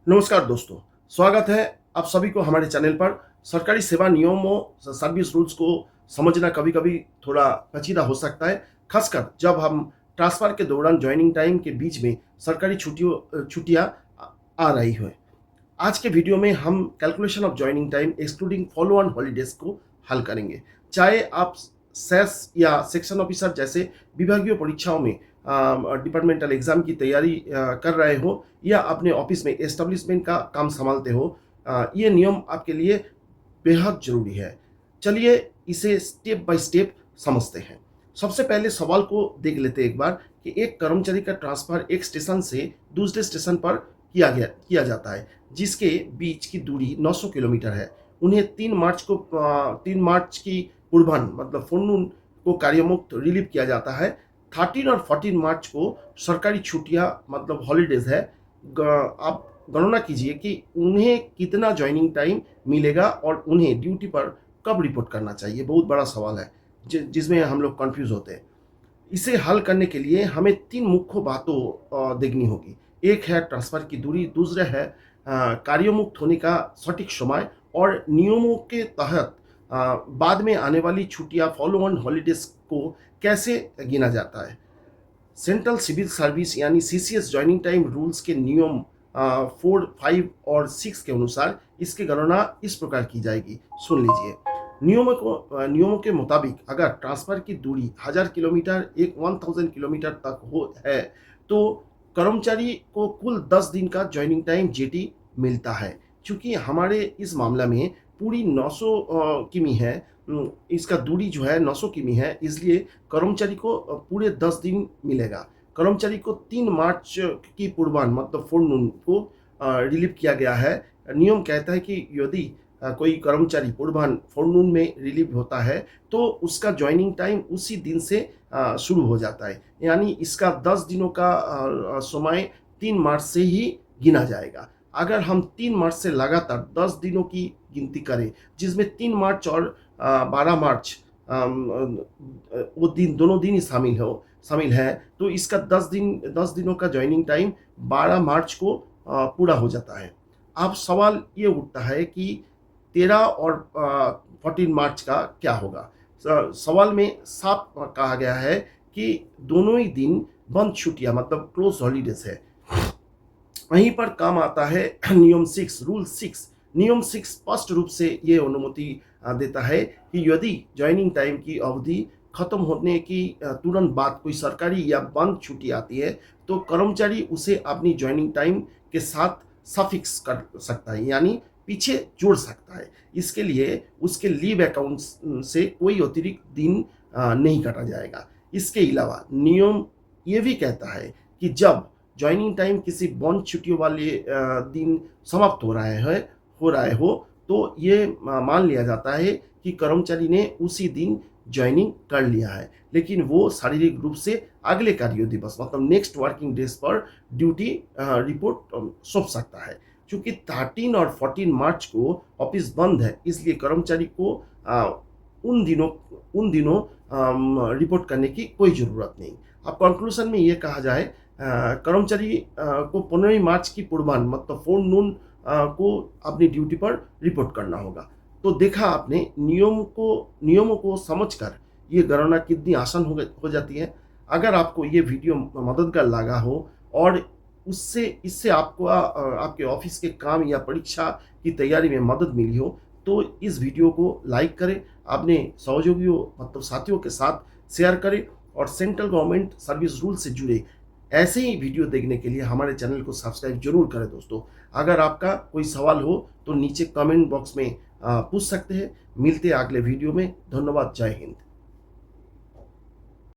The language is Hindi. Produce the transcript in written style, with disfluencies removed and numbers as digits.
नमस्कार दोस्तों, स्वागत है आप सभी को हमारे चैनल पर। सरकारी सेवा नियमों सर्विस रूल्स को समझना कभी-कभी थोड़ा पेचीदा हो सकता है, खासकर जब हम ट्रांसफ़र के दौरान जॉइनिंग टाइम के बीच में सरकारी छुट्टियाँ आ रही हो। आज के वीडियो में हम calculation of joining time excluding follow on holidays को हल करेंगे। चाहे आप सेस या सेक्शन ऑफिसर जैसे विभागीय परीक्षाओं में डिपार्टमेंटल एग्ज़ाम की तैयारी कर रहे हो या अपने ऑफिस में एस्टेब्लिशमेंट का काम संभालते हो, ये नियम आपके लिए बेहद ज़रूरी है। चलिए इसे स्टेप बाय स्टेप समझते हैं। सबसे पहले सवाल को देख लेते हैं एक बार कि एक कर्मचारी का ट्रांसफ़र एक स्टेशन से दूसरे स्टेशन पर किया जाता है, जिसके बीच की दूरी 900 किलोमीटर है। उन्हें 3 मार्च की पूर्वाह्न मतलब फ़ोरनून को कार्यमुक्त रिलीव किया जाता है। 13 और 14 मार्च को सरकारी छुट्टियाँ मतलब हॉलीडेज़ है। आप गणना कीजिए कि उन्हें कितना जॉइनिंग टाइम मिलेगा और उन्हें ड्यूटी पर कब रिपोर्ट करना चाहिए। बहुत बड़ा सवाल है जिसमें हम लोग कन्फ्यूज़ होते हैं। इसे हल करने के लिए हमें 3 मुख्य बातों देखनी होगी। एक है ट्रांसफ़र की दूरी, दूसरा है कार्यमुक्त होने का सटीक समय और नियमों के तहत बाद में आने वाली छुट्टियाँ फॉलो ऑन हॉलीडेज़ को कैसे गिना जाता है। सेंट्रल सिविल सर्विस यानी सीसीएस जॉइनिंग टाइम रूल्स के नियम 4, 5 और 6 के अनुसार इसकी गणना इस प्रकार की जाएगी। सुन लीजिए। नियमों के मुताबिक अगर ट्रांसफ़र की दूरी 1000 किलोमीटर 1000 किलोमीटर तक हो है, तो कर्मचारी को कुल 10 दिन का जॉइनिंग टाइम जेटी मिलता है। चूँकि हमारे इस मामला में पूरी 900 किमी है, इसका दूरी जो है 900 किमी है, इसलिए कर्मचारी को पूरे 10 दिन मिलेगा। कर्मचारी को 3 मार्च की पूर्वाह्न मतलब फ़ोरनून को रिलीव किया गया है। नियम कहता है कि यदि कोई कर्मचारी पूर्वाह्न फ़ोरनून में रिलीव होता है, तो उसका जॉइनिंग टाइम उसी दिन से शुरू हो जाता है। यानी इसका 10 दिनों का समय 3 मार्च से ही गिना जाएगा। अगर हम 3 मार्च से लगातार 10 दिनों की गिनती करें, जिसमें 3 मार्च और 12 मार्च वो दिन दोनों दिन ही शामिल है, तो इसका 10 दिनों का जॉइनिंग टाइम 12 मार्च को पूरा हो जाता है। अब सवाल ये उठता है कि 13 और 14 मार्च का क्या होगा? सवाल में साफ कहा गया है कि दोनों ही दिन बंद छुट्टियाँ मतलब क्लोज़ हॉलीडेज़ है। वहीं पर काम आता है नियम 6 रूल 6। नियम 6 स्पष्ट रूप से ये अनुमति देता है कि यदि जॉइनिंग टाइम की अवधि खत्म होने की तुरंत बाद कोई सरकारी या बंद छुट्टी आती है, तो कर्मचारी उसे अपनी जॉइनिंग टाइम के साथ सफिक्स कर सकता है, यानी पीछे जोड़ सकता है। इसके लिए उसके लीव अकाउंट्स से कोई अतिरिक्त दिन नहीं काटा जाएगा। इसके अलावा नियम ये भी कहता है कि जब जॉइनिंग टाइम किसी बंद छुट्टियों वाले दिन समाप्त हो रहा है हो, तो ये मान लिया जाता है कि कर्मचारी ने उसी दिन जॉइनिंग कर लिया है, लेकिन वो शारीरिक रूप से अगले कार्य दिवस मतलब नेक्स्ट वर्किंग डेज पर ड्यूटी रिपोर्ट सौंप सकता है। चूँकि 13 और 14 मार्च को ऑफिस बंद है, इसलिए कर्मचारी को उन दिनों रिपोर्ट करने की कोई ज़रूरत नहीं। अब कंक्लूज़न में ये कहा जाए, कर्मचारी को 15 मार्च की पूर्वाह्न मतलब फ़ोरनून को अपनी ड्यूटी पर रिपोर्ट करना होगा। तो देखा आपने नियमों को समझकर ये गणना कितनी आसान हो जाती है। अगर आपको ये वीडियो मददगार लगा हो और इससे आपको आपके ऑफ़िस के काम या परीक्षा की तैयारी में मदद मिली हो, तो इस वीडियो को लाइक करें, अपने सहयोगियों मतलब साथियों के साथ शेयर करें और सेंट्रल गवर्नमेंट सर्विस रूल से जुड़े ऐसे ही वीडियो देखने के लिए हमारे चैनल को सब्सक्राइब जरूर करें दोस्तों। अगर आपका कोई सवाल हो तो नीचे कमेंट बॉक्स में पूछ सकते हैं। मिलते हैं अगले वीडियो में। धन्यवाद। जय हिंद।